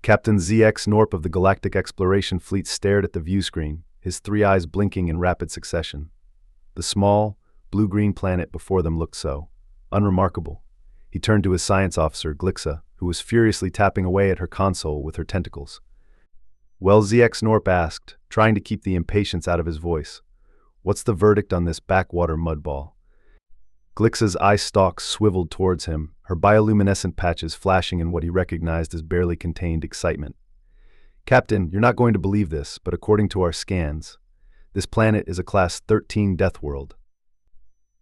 Captain Zx'norp of the Galactic Exploration Fleet stared at the view screen, his three eyes blinking in rapid succession. The small, blue-green planet before them looked so unremarkable. He turned to his science officer, Glixa, who was furiously tapping away at her console with her tentacles. "Well," Zx'norp asked, trying to keep the impatience out of his voice, "what's the verdict on this backwater mudball?" Glixa's eye stalks swiveled towards him, her bioluminescent patches flashing in what he recognized as barely contained excitement. "Captain, you're not going to believe this, but according to our scans, this planet is a Class 13 Deathworld."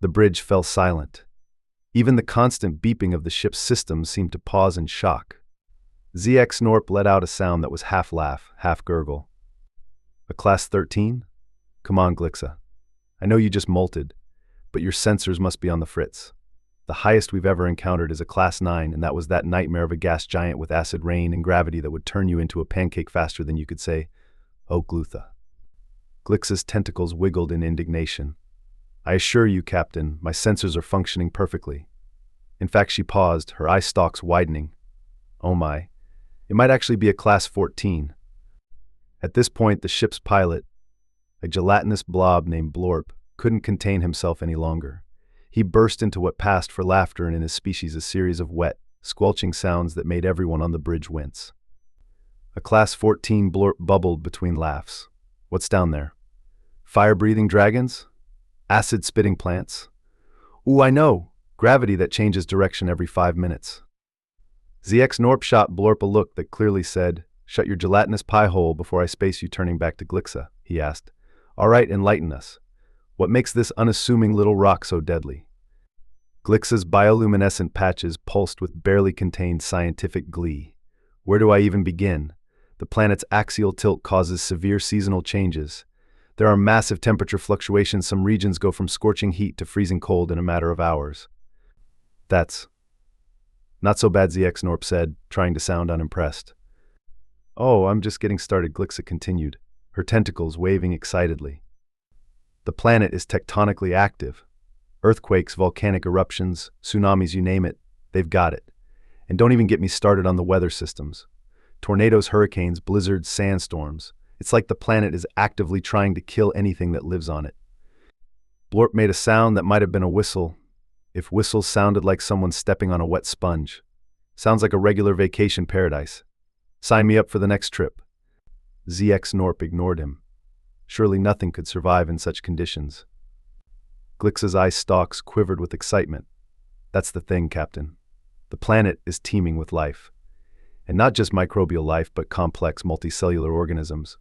The bridge fell silent. Even the constant beeping of the ship's systems seemed to pause in shock. Zx'norp let out a sound that was half laugh, half gurgle. "A Class 13? Come on, Glixa. I know you just molted, but your sensors must be on the fritz. The highest we've ever encountered is a Class 9, and that was that nightmare of a gas giant with acid rain and gravity that would turn you into a pancake faster than you could say, 'Oh, Glutha.'" Glixa's tentacles wiggled in indignation. "I assure you, Captain, my sensors are functioning perfectly." In fact, she paused, her eye stalks widening. "Oh my, it might actually be a Class 14. At this point, the ship's pilot, a gelatinous blob named Blorp, couldn't contain himself any longer. He burst into what passed for laughter and in his species a series of wet, squelching sounds that made everyone on the bridge wince. A Class 14, Blorp bubbled between laughs. "What's down there? Fire-breathing dragons? Acid-spitting plants? Ooh, I know! Gravity that changes direction every 5 minutes." Zx'norp shot Blorp a look that clearly said, "Shut your gelatinous pie hole before I space you," turning back to Glixa, he asked. "All right, enlighten us. What makes this unassuming little rock so deadly?" Glixa's bioluminescent patches pulsed with barely contained scientific glee. "Where do I even begin? The planet's axial tilt causes severe seasonal changes. There are massive temperature fluctuations. Some regions go from scorching heat to freezing cold in a matter of hours." "That's not so bad," Zx'norp said, trying to sound unimpressed. "Oh, I'm just getting started," Glixa continued, her tentacles waving excitedly. "The planet is tectonically active. Earthquakes, volcanic eruptions, tsunamis, you name it, they've got it. And don't even get me started on the weather systems. Tornadoes, hurricanes, blizzards, sandstorms. It's like the planet is actively trying to kill anything that lives on it." Blorp made a sound that might have been a whistle, if whistles sounded like someone stepping on a wet sponge. "Sounds like a regular vacation paradise. Sign me up for the next trip." Zx'norp ignored him. Surely nothing could survive in such conditions. Glixa's eye stalks quivered with excitement. "That's the thing, Captain. The planet is teeming with life. And not just microbial life, but complex multicellular organisms.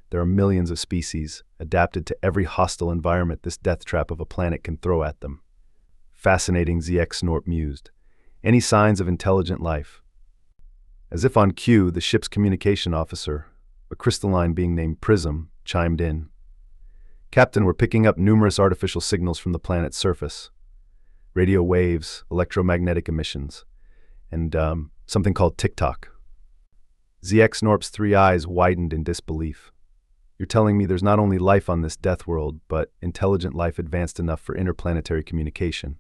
There are millions of species, adapted to every hostile environment this death trap of a planet can throw at them." "Fascinating," Zx'norp mused. "Any signs of intelligent life?" As if on cue, the ship's communication officer, a crystalline being named Prism, chimed in. "Captain, we're picking up numerous artificial signals from the planet's surface. Radio waves, electromagnetic emissions, and something called tick-tock." Zx'norp's three eyes widened in disbelief. "You're telling me there's not only life on this death world, but intelligent life advanced enough for interplanetary communication?"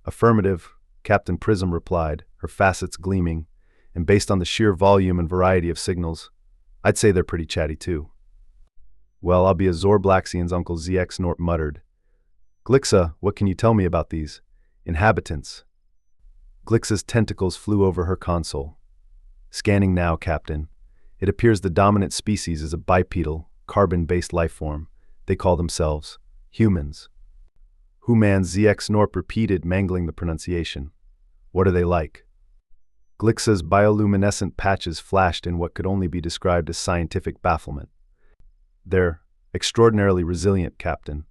"Affirmative," Captain Prism replied, her facets gleaming, "and based on the sheer volume and variety of signals, I'd say they're pretty chatty too." "Well, I'll be a Zorblaxian's," Uncle Zx'norp muttered. "Glixa, what can you tell me about these inhabitants?" Glixa's tentacles flew over her console. "Scanning now, Captain. It appears the dominant species is a bipedal, carbon-based life form. They call themselves humans." "Humans," Zx'norp repeated, mangling the pronunciation. "What are they like?" Glixa's bioluminescent patches flashed in what could only be described as scientific bafflement. "They're extraordinarily resilient, Captain.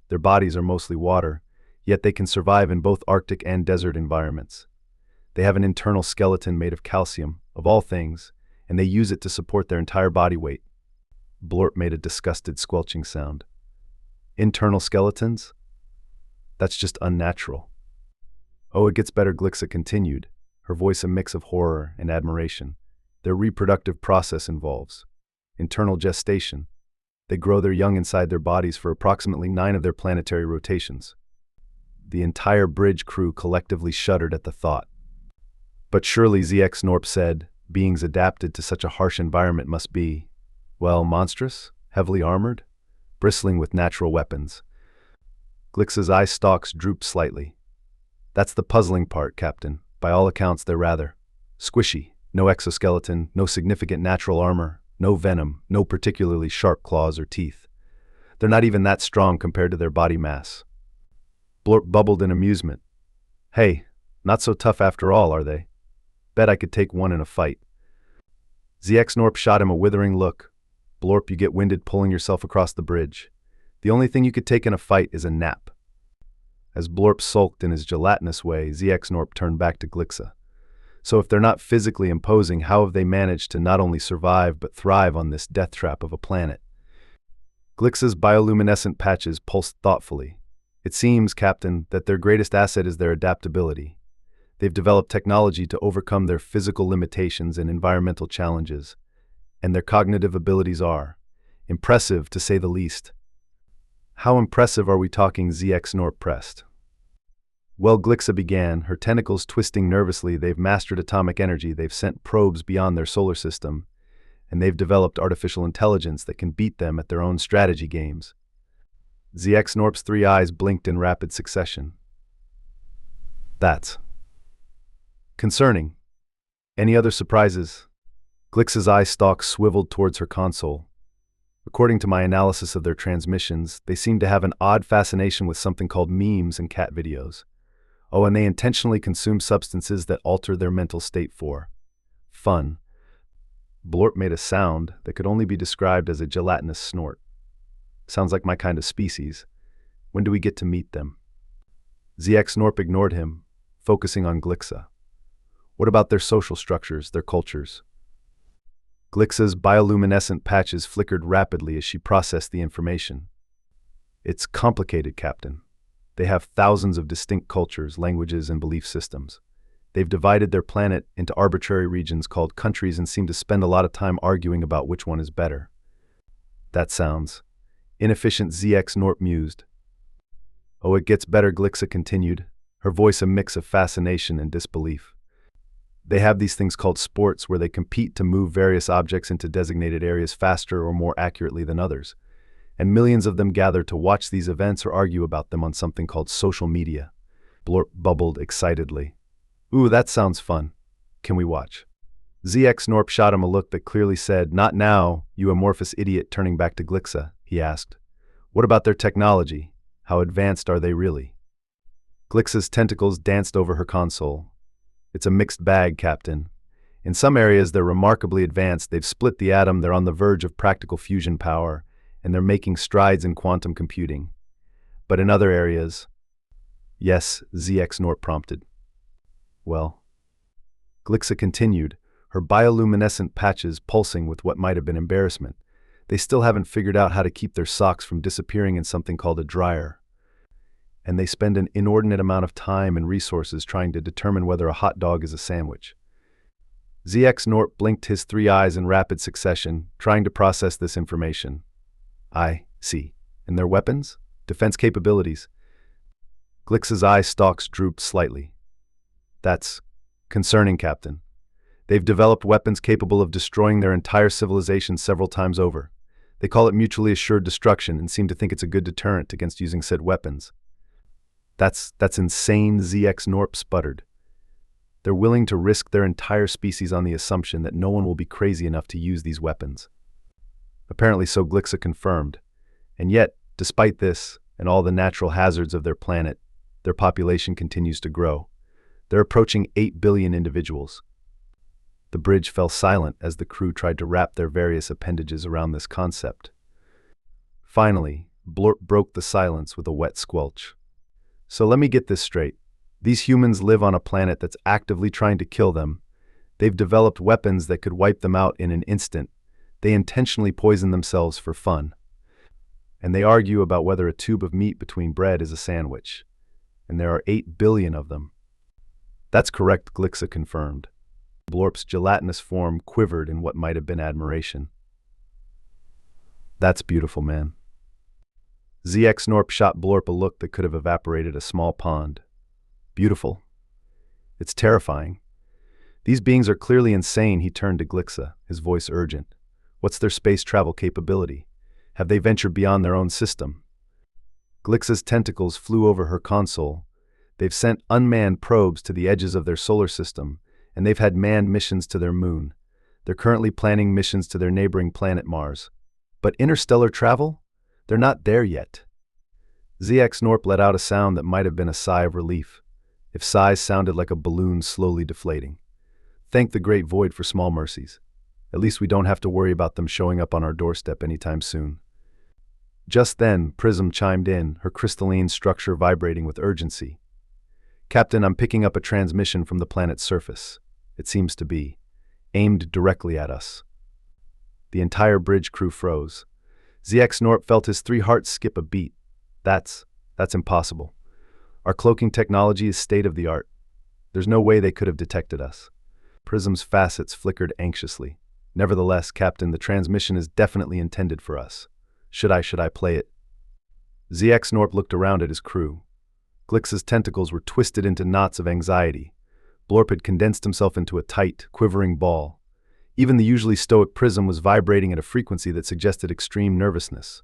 Their bodies are mostly water, yet they can survive in both Arctic and desert environments. They have an internal skeleton made of calcium, of all things, and they use it to support their entire body weight." Blorp made a disgusted squelching sound. "Internal skeletons? That's just unnatural." "Oh, it gets better," Glixa continued, her voice a mix of horror and admiration. "Their reproductive process involves internal gestation. They grow their young inside their bodies for approximately 9 of their planetary rotations." The entire bridge crew collectively shuddered at the thought. "But surely," Zx'norp said, beings adapted to such a harsh environment must be, well, monstrous, heavily armored, bristling with natural weapons. Glixa's eye stalks drooped slightly. That's the puzzling part, Captain. By all accounts, they're rather squishy. No exoskeleton, no significant natural armor, no venom, no particularly sharp claws or teeth. They're not even that strong compared to their body mass. Blorp bubbled in amusement. Hey, not so tough after all, are they? Bet I could take one in a fight. Zx'norp shot him a withering look. Blorp, you get winded pulling yourself across the bridge. The only thing you could take in a fight is a nap. As Blorp sulked in his gelatinous way, Zx'norp turned back to Glixa. So if they're not physically imposing, how have they managed to not only survive but thrive on this death trap of a planet? Glixa's bioluminescent patches pulsed thoughtfully. It seems, Captain, that their greatest asset is their adaptability. They've developed technology to overcome their physical limitations and environmental challenges, and their cognitive abilities are impressive, to say the least. How impressive are we talking? Zx'norp pressed. Well, Glixa began, her tentacles twisting nervously. They've mastered atomic energy, they've sent probes beyond their solar system, and they've developed artificial intelligence that can beat them at their own strategy games. Zx'norp's three eyes blinked in rapid succession. That's concerning. Any other surprises? Glixa's eye stalks swiveled towards her console. According to my analysis of their transmissions, they seem to have an odd fascination with something called memes and cat videos. Oh, and they intentionally consume substances that alter their mental state for fun. Blorp made a sound that could only be described as a gelatinous snort. Sounds like my kind of species. When do we get to meet them? Zx'norp ignored him, focusing on Glixa. What about their social structures, their cultures? Glixa's bioluminescent patches flickered rapidly as she processed the information. It's complicated, Captain. They have thousands of distinct cultures, languages, and belief systems. They've divided their planet into arbitrary regions called countries and seem to spend a lot of time arguing about which one is better. That sounds inefficient, Zx'norp mused. Oh, it gets better, Glixa continued, her voice a mix of fascination and disbelief. They have these things called sports where they compete to move various objects into designated areas faster or more accurately than others, and millions of them gather to watch these events or argue about them on something called social media. Blorp bubbled excitedly. Ooh, that sounds fun. Can we watch? Zx'norp shot him a look that clearly said, not now, you amorphous idiot. Turning back to Glixa, he asked, what about their technology? How advanced are they really? Glixa's tentacles danced over her console. It's a mixed bag, Captain. In some areas they're remarkably advanced, they've split the atom, they're on the verge of practical fusion power, and they're making strides in quantum computing. But in other areas… Yes, Zx'norp prompted. Well, Glixa continued, her bioluminescent patches pulsing with what might have been embarrassment. They still haven't figured out how to keep their socks from disappearing in something called a dryer. And they spend an inordinate amount of time and resources trying to determine whether a hot dog is a sandwich. Zx'norp blinked his three eyes in rapid succession, trying to process this information. I see. And their weapons? Defense capabilities? Glixa's eye stalks drooped slightly. That's concerning, Captain. They've developed weapons capable of destroying their entire civilization several times over. They call it mutually assured destruction and seem to think it's a good deterrent against using said weapons. That's insane, Zx'norp sputtered. They're willing to risk their entire species on the assumption that no one will be crazy enough to use these weapons. Apparently so, Glixa confirmed. And yet, despite this, and all the natural hazards of their planet, their population continues to grow. They're approaching 8 billion individuals. The bridge fell silent as the crew tried to wrap their various appendages around this concept. Finally, Blorp broke the silence with a wet squelch. So let me get this straight. These humans live on a planet that's actively trying to kill them. They've developed weapons that could wipe them out in an instant. They intentionally poison themselves for fun. And they argue about whether a tube of meat between bread is a sandwich. And there are 8 billion of them. That's correct, Glixa confirmed. Blorp's gelatinous form quivered in what might have been admiration. That's beautiful, man. Zx'norp shot Blorp a look that could have evaporated a small pond. Beautiful. It's terrifying. These beings are clearly insane, he turned to Glixa, his voice urgent. What's their space travel capability? Have they ventured beyond their own system? Glixa's tentacles flew over her console. They've sent unmanned probes to the edges of their solar system, and they've had manned missions to their moon. They're currently planning missions to their neighboring planet Mars. But interstellar travel? They're not there yet. Zx'norp let out a sound that might have been a sigh of relief, if sighs sounded like a balloon slowly deflating. Thank the great void for small mercies. At least we don't have to worry about them showing up on our doorstep anytime soon. Just then, Prism chimed in, her crystalline structure vibrating with urgency. Captain, I'm picking up a transmission from the planet's surface. It seems to be aimed directly at us. The entire bridge crew froze. Zx'norp felt his 3 hearts skip a beat. That's impossible. Our cloaking technology is state-of-the-art. There's no way they could have detected us. Prism's facets flickered anxiously. Nevertheless, Captain, the transmission is definitely intended for us. Should I play it? Zx'norp looked around at his crew. Glixa's tentacles were twisted into knots of anxiety. Blorp had condensed himself into a tight, quivering ball. Even the usually stoic Prism was vibrating at a frequency that suggested extreme nervousness.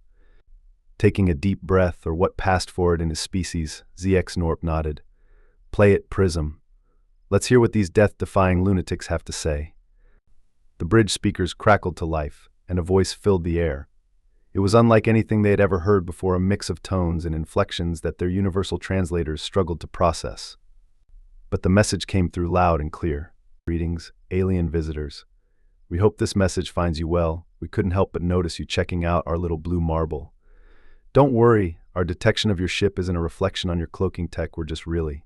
Taking a deep breath, or what passed for it in his species, Zx'norp nodded. Play it, Prism. Let's hear what these death-defying lunatics have to say. The bridge speakers crackled to life, and a voice filled the air. It was unlike anything they had ever heard before, a mix of tones and inflections that their universal translators struggled to process. But the message came through loud and clear. Greetings, alien visitors. We hope this message finds you well. We couldn't help but notice you checking out our little blue marble. Don't worry, our detection of your ship isn't a reflection on your cloaking tech. We're just really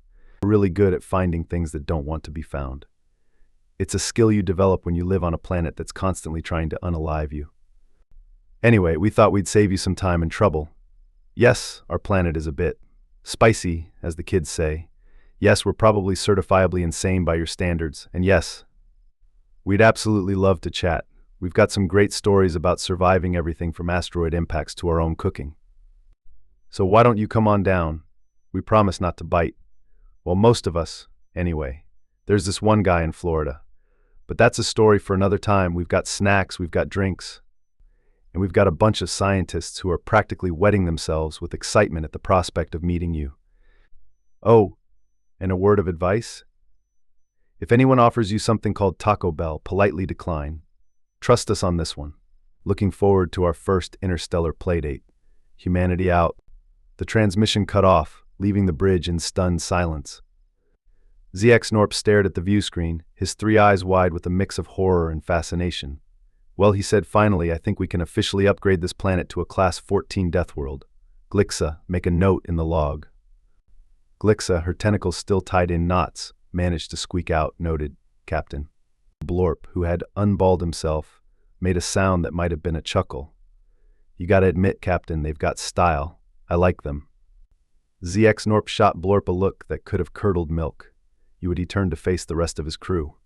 good at finding things that don't want to be found. It's a skill you develop when you live on a planet that's constantly trying to unalive you. Anyway, we thought we'd save you some time and trouble. Yes, our planet is a bit spicy, as the kids say. Yes, we're probably certifiably insane by your standards. And yes, we'd absolutely love to chat. We've got some great stories about surviving everything from asteroid impacts to our own cooking. So why don't you come on down? We promise not to bite. Well, most of us, anyway. There's this one guy in Florida. But that's a story for another time. We've got snacks, we've got drinks. And we've got a bunch of scientists who are practically wetting themselves with excitement at the prospect of meeting you. Oh, and a word of advice? If anyone offers you something called Taco Bell, politely decline. Trust us on this one. Looking forward to our first interstellar playdate. Humanity out. The transmission cut off, leaving the bridge in stunned silence. Zx'norp stared at the view screen, his 3 eyes wide with a mix of horror and fascination. Well, he said, finally, I think we can officially upgrade this planet to a Class 14 Deathworld. Glixa, make a note in the log. Glixa, her tentacles still tied in knots, managed to squeak out, noted, Captain. Blorp, who had unballed himself, made a sound that might have been a chuckle. You gotta admit, Captain, they've got style. I like them. Zx'norp shot Blorp a look that could have curdled milk. He turned to face the rest of his crew.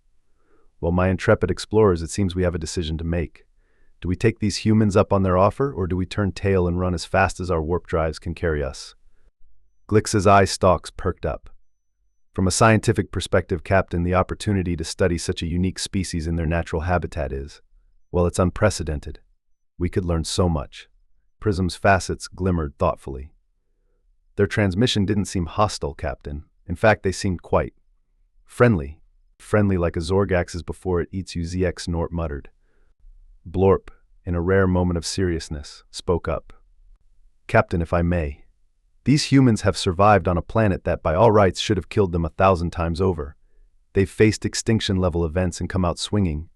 Well, my intrepid explorers, it seems we have a decision to make. Do we take these humans up on their offer, or do we turn tail and run as fast as our warp drives can carry us? Glixa's eye stalks perked up. From a scientific perspective, Captain, the opportunity to study such a unique species in their natural habitat is, well, it's unprecedented. We could learn so much. Prism's facets glimmered thoughtfully. Their transmission didn't seem hostile, Captain. In fact, they seemed quite friendly. Friendly like a Zorgax's before it eats you, Zx'norp muttered. Blorp, in a rare moment of seriousness, spoke up. Captain, if I may. These humans have survived on a planet that by all rights should have killed them 1,000 times over. They've faced extinction-level events and come out swinging.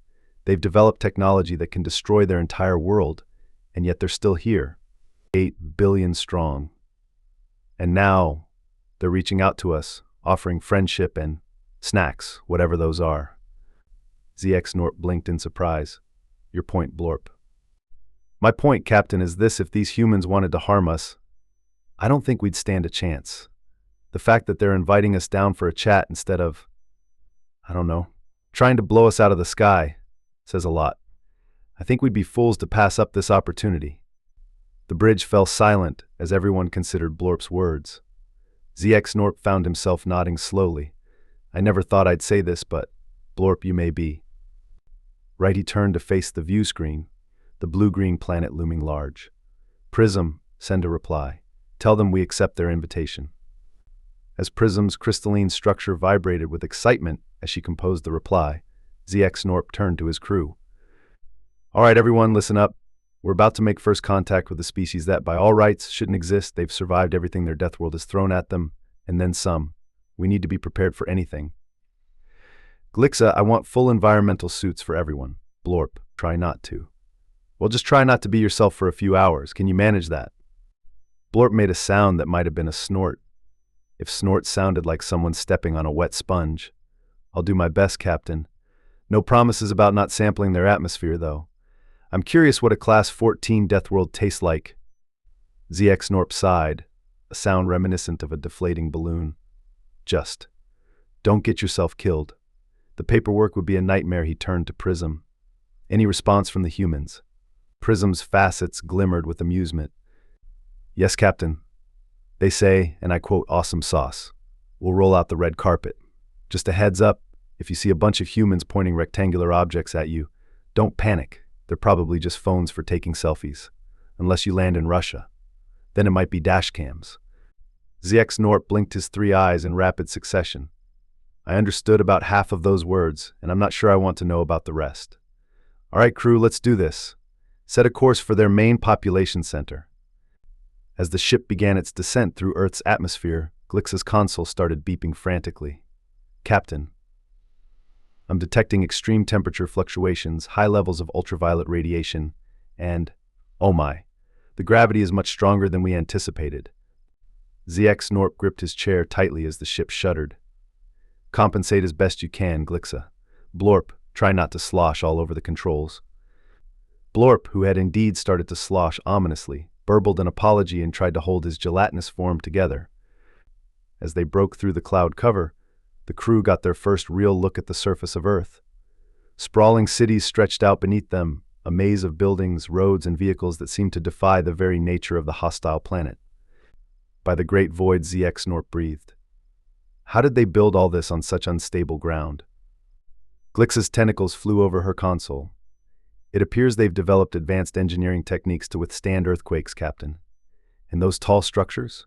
They've developed technology that can destroy their entire world, and yet they're still here. 8 billion strong. And now, they're reaching out to us, offering friendship and snacks, whatever those are. Zx'norp blinked in surprise. Your point, Blorp. My point, Captain, is this: if these humans wanted to harm us, I don't think we'd stand a chance. The fact that they're inviting us down for a chat instead of, I don't know, trying to blow us out of the sky, says a lot. I think we'd be fools to pass up this opportunity. The bridge fell silent as everyone considered Blorp's words. Zx'norp found himself nodding slowly. I never thought I'd say this, but Blorp, you may be. Right, he turned to face the view screen, the blue-green planet looming large. Prism, send a reply. Tell them we accept their invitation. As Prism's crystalline structure vibrated with excitement as she composed the reply, Zx'norp turned to his crew. All right, everyone, listen up. We're about to make first contact with a species that, by all rights, shouldn't exist. They've survived everything their Deathworld has thrown at them, and then some. We need to be prepared for anything. Glixa, I want full environmental suits for everyone. Blorp, try not to. Well, just try not to be yourself for a few hours. Can you manage that? Blorp made a sound that might have been a snort. If snort sounded like someone stepping on a wet sponge. I'll do my best, Captain. No promises about not sampling their atmosphere, though. I'm curious what a Class 14 Deathworld tastes like. Zx'norp sighed, a sound reminiscent of a deflating balloon. Just, don't get yourself killed. The paperwork would be a nightmare. He turned to Prism. Any response from the humans? Prism's facets glimmered with amusement. Yes, Captain. They say, and I quote, awesome sauce. We'll roll out the red carpet. Just a heads up, if you see a bunch of humans pointing rectangular objects at you, don't panic. They're probably just phones for taking selfies. Unless you land in Russia. Then it might be dash cams. Zx'norp blinked his three eyes in rapid succession. I understood about half of those words, and I'm not sure I want to know about the rest. All right, crew, let's do this. Set a course for their main population center. As the ship began its descent through Earth's atmosphere, Glixa's console started beeping frantically. Captain, I'm detecting extreme temperature fluctuations, high levels of ultraviolet radiation, and, oh my, the gravity is much stronger than we anticipated. Zx'norp gripped his chair tightly as the ship shuddered. Compensate as best you can, Glixa. Blorp, try not to slosh all over the controls. Blorp, who had indeed started to slosh ominously, burbled an apology and tried to hold his gelatinous form together. As they broke through the cloud cover, the crew got their first real look at the surface of Earth. Sprawling cities stretched out beneath them, a maze of buildings, roads, and vehicles that seemed to defy the very nature of the hostile planet. By the great void, Zx'norp breathed. How did they build all this on such unstable ground? Glixa's tentacles flew over her console. It appears they've developed advanced engineering techniques to withstand earthquakes, Captain. And those tall structures?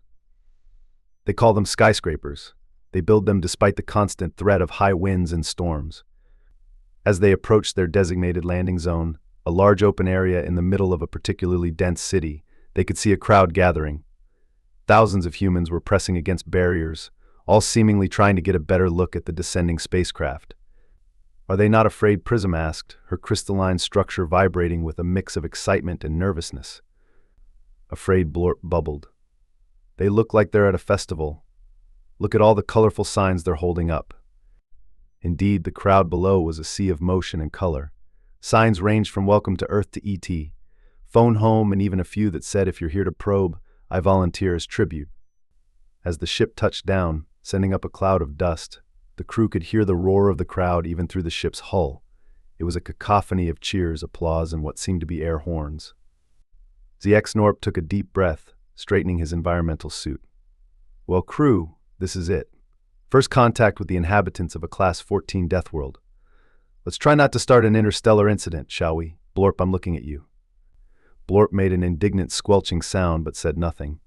They call them skyscrapers. They build them despite the constant threat of high winds and storms. As they approached their designated landing zone, a large open area in the middle of a particularly dense city, they could see a crowd gathering. Thousands of humans were pressing against barriers, all seemingly trying to get a better look at the descending spacecraft. Are they not afraid? Prism asked, her crystalline structure vibrating with a mix of excitement and nervousness. Afraid, Blorp bubbled. They look like they're at a festival. Look at all the colorful signs they're holding up. Indeed, the crowd below was a sea of motion and color. Signs ranged from welcome to Earth to ET, phone home, and even a few that said, if you're here to probe, I volunteer as tribute. As the ship touched down, sending up a cloud of dust, the crew could hear the roar of the crowd even through the ship's hull. It was a cacophony of cheers, applause, and what seemed to be air horns. Zx'norp took a deep breath, straightening his environmental suit. Well, crew, this is it. First contact with the inhabitants of a Class 14 Deathworld. Let's try not to start an interstellar incident, shall we? Blorp, I'm looking at you. Blorp made an indignant squelching sound but said nothing.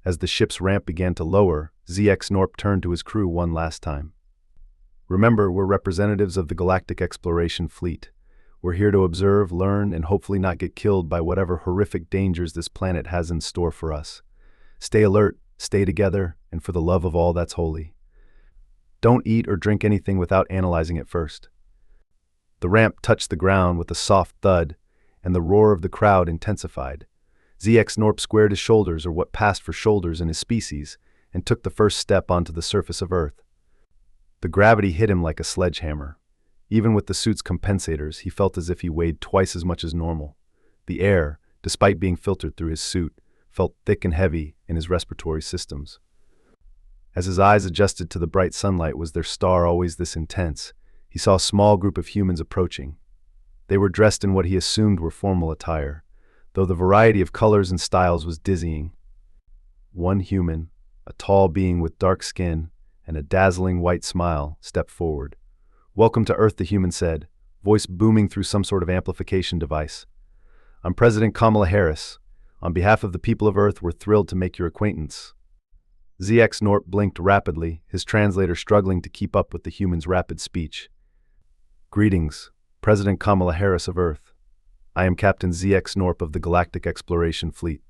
As the ship's ramp began to lower, Zx'norp turned to his crew one last time. Remember, we're representatives of the Galactic Exploration Fleet. We're here to observe, learn, and hopefully not get killed by whatever horrific dangers this planet has in store for us. Stay alert, stay together, and for the love of all that's holy, don't eat or drink anything without analyzing it first. The ramp touched the ground with a soft thud, and the roar of the crowd intensified. Zx'norp squared his shoulders, or what passed for shoulders in his species, and took the first step onto the surface of Earth. The gravity hit him like a sledgehammer. Even with the suit's compensators, he felt as if he weighed twice as much as normal. The air, despite being filtered through his suit, felt thick and heavy in his respiratory systems. As his eyes adjusted to the bright sunlight, was their star always this intense? He saw a small group of humans approaching. They were dressed in what he assumed were formal attire, though the variety of colors and styles was dizzying. One human, a tall being with dark skin and a dazzling white smile, stepped forward. Welcome to Earth, the human said, voice booming through some sort of amplification device. I'm President Kamala Harris. On behalf of the people of Earth, we're thrilled to make your acquaintance. Zx'norp blinked rapidly, his translator struggling to keep up with the human's rapid speech. Greetings, President Kamala Harris of Earth. I am Captain Zx'norp of the Galactic Exploration Fleet.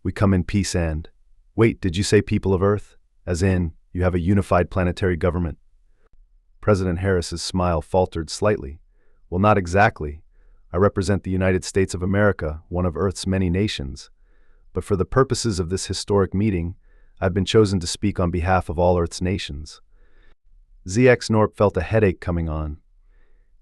We come in peace and... Wait, did you say people of Earth? As in, you have a unified planetary government? President Harris's smile faltered slightly. Well, not exactly. I represent the United States of America, one of Earth's many nations. But for the purposes of this historic meeting, I've been chosen to speak on behalf of all Earth's nations. Zx'norp felt a headache coming on.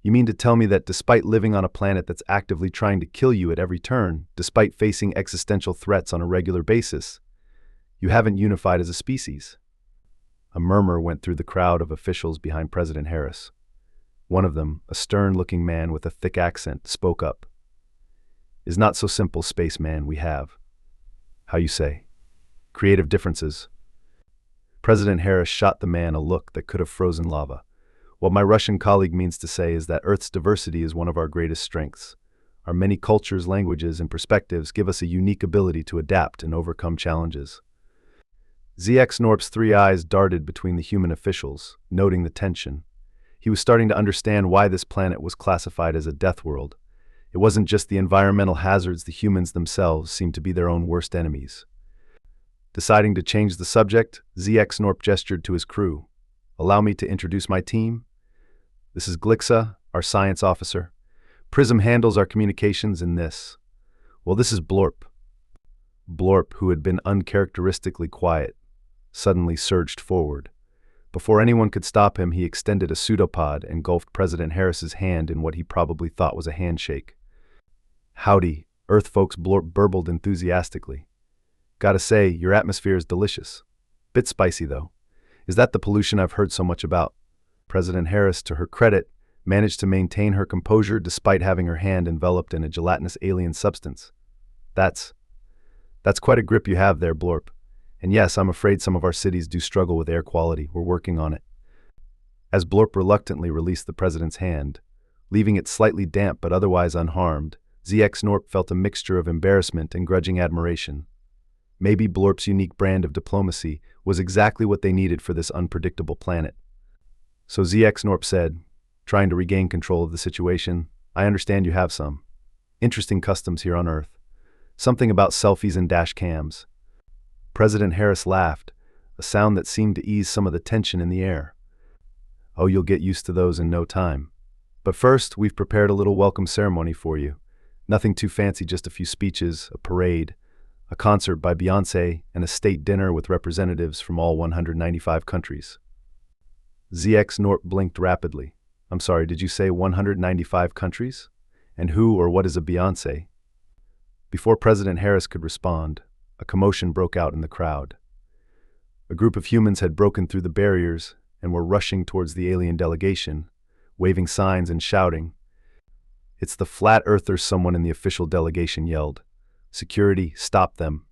You mean to tell me that despite living on a planet that's actively trying to kill you at every turn, despite facing existential threats on a regular basis, you haven't unified as a species? A murmur went through the crowd of officials behind President Harris. One of them, a stern-looking man with a thick accent, spoke up. Is not so simple, spaceman, we have. How you say? Creative differences. President Harris shot the man a look that could have frozen lava. What my Russian colleague means to say is that Earth's diversity is one of our greatest strengths. Our many cultures, languages, and perspectives give us a unique ability to adapt and overcome challenges. Zx'norp's three eyes darted between the human officials, noting the tension. He was starting to understand why this planet was classified as a death world. It wasn't just the environmental hazards, the humans themselves seemed to be their own worst enemies. Deciding to change the subject, Zx'norp gestured to his crew. Allow me to introduce my team. This is Glixa, our science officer. Prism handles our communications in this. Well, this is Blorp. Blorp, who had been uncharacteristically quiet, suddenly surged forward. Before anyone could stop him, he extended a pseudopod and engulfed President Harris's hand in what he probably thought was a handshake. Howdy, Earth folks, Blorp burbled enthusiastically. Gotta say, your atmosphere is delicious. Bit spicy, though. Is that the pollution I've heard so much about? President Harris, to her credit, managed to maintain her composure despite having her hand enveloped in a gelatinous alien substance. That's quite a grip you have there, Blorp. And yes, I'm afraid some of our cities do struggle with air quality. We're working on it. As Blorp reluctantly released the president's hand, leaving it slightly damp but otherwise unharmed, Zx'norp felt a mixture of embarrassment and grudging admiration. Maybe Blorp's unique brand of diplomacy was exactly what they needed for this unpredictable planet. So Zx'norp said, trying to regain control of the situation, I understand you have some interesting customs here on Earth. Something about selfies and dash cams. President Harris laughed, a sound that seemed to ease some of the tension in the air. Oh, you'll get used to those in no time. But first, we've prepared a little welcome ceremony for you. Nothing too fancy, just a few speeches, a parade, a concert by Beyoncé, and a state dinner with representatives from all 195 countries. Zx'norp blinked rapidly. I'm sorry, did you say 195 countries? And who or what is a Beyoncé? Before President Harris could respond, a commotion broke out in the crowd. A group of humans had broken through the barriers and were rushing towards the alien delegation, waving signs and shouting. It's the Flat Earthers, someone in the official delegation yelled. Security, stop them.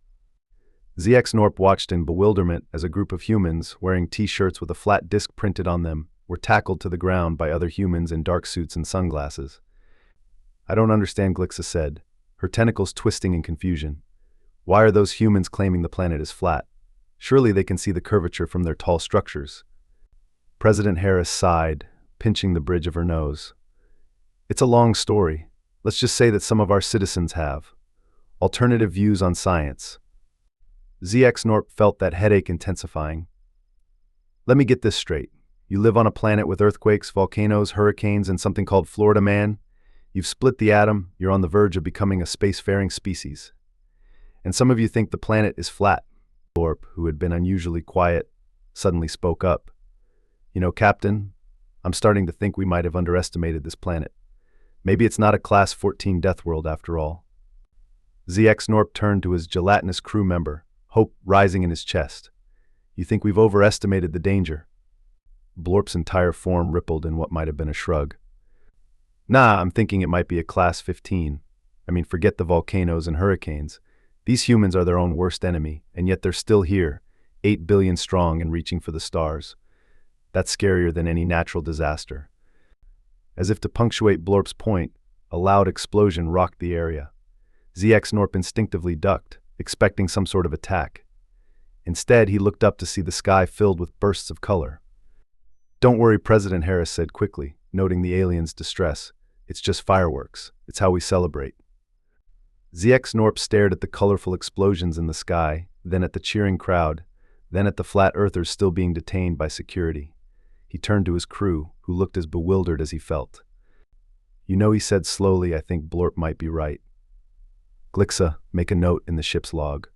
Zx'norp watched in bewilderment as a group of humans, wearing t-shirts with a flat disc printed on them, were tackled to the ground by other humans in dark suits and sunglasses. I don't understand, Glixa said, her tentacles twisting in confusion. Why are those humans claiming the planet is flat? Surely they can see the curvature from their tall structures. President Harris sighed, pinching the bridge of her nose. It's a long story. Let's just say that some of our citizens have alternative views on science. Zx'norp felt that headache intensifying. Let me get this straight. You live on a planet with earthquakes, volcanoes, hurricanes, and something called Florida Man. You've split the atom, you're on the verge of becoming a spacefaring species. And some of you think the planet is flat. Blorp, who had been unusually quiet, suddenly spoke up. You know, Captain, I'm starting to think we might have underestimated this planet. Maybe it's not a Class 14 death world after all. Zx'norp turned to his gelatinous crew member, hope rising in his chest. You think we've overestimated the danger? Blorp's entire form rippled in what might have been a shrug. Nah, I'm thinking it might be a Class 15. I mean, forget the volcanoes and hurricanes. These humans are their own worst enemy, and yet they're still here, 8 billion strong and reaching for the stars. That's scarier than any natural disaster. As if to punctuate Blorp's point, a loud explosion rocked the area. Zx'norp instinctively ducked, expecting some sort of attack. Instead, he looked up to see the sky filled with bursts of color. "Don't worry," President Harris said quickly, noting the aliens' distress. "It's just fireworks. It's how we celebrate." Zx'norp stared at the colorful explosions in the sky, then at the cheering crowd, then at the flat earthers still being detained by security. He turned to his crew, who looked as bewildered as he felt. "You know," he said slowly, "I think Blorp might be right. Glixa, make a note in the ship's log.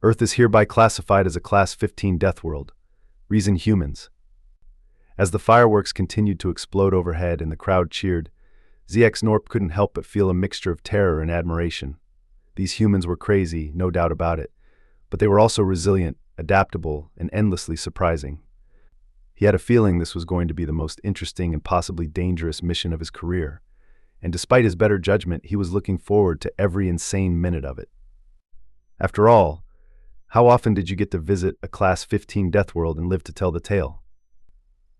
Earth is hereby classified as a Class 15 Deathworld. Reason humans." As the fireworks continued to explode overhead and the crowd cheered, Zx'norp couldn't help but feel a mixture of terror and admiration. These humans were crazy, no doubt about it, but they were also resilient, adaptable, and endlessly surprising. He had a feeling this was going to be the most interesting and possibly dangerous mission of his career, and despite his better judgment, he was looking forward to every insane minute of it. After all, how often did you get to visit a Class 15 Deathworld and live to tell the tale?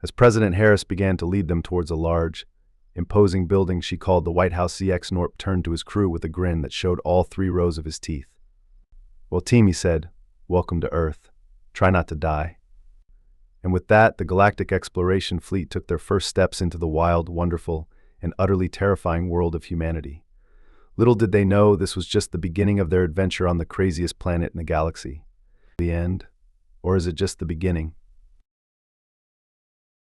As President Harris began to lead them towards a large, imposing building she called the White House, Zx'norp turned to his crew with a grin that showed all 3 rows of his teeth. "Well, team," he said, "welcome to Earth. Try not to die." And with that, the galactic exploration fleet took their first steps into the wild, wonderful, and utterly terrifying world of humanity. Little did they know this was just the beginning of their adventure on the craziest planet in the galaxy. The end? Or is it just the beginning?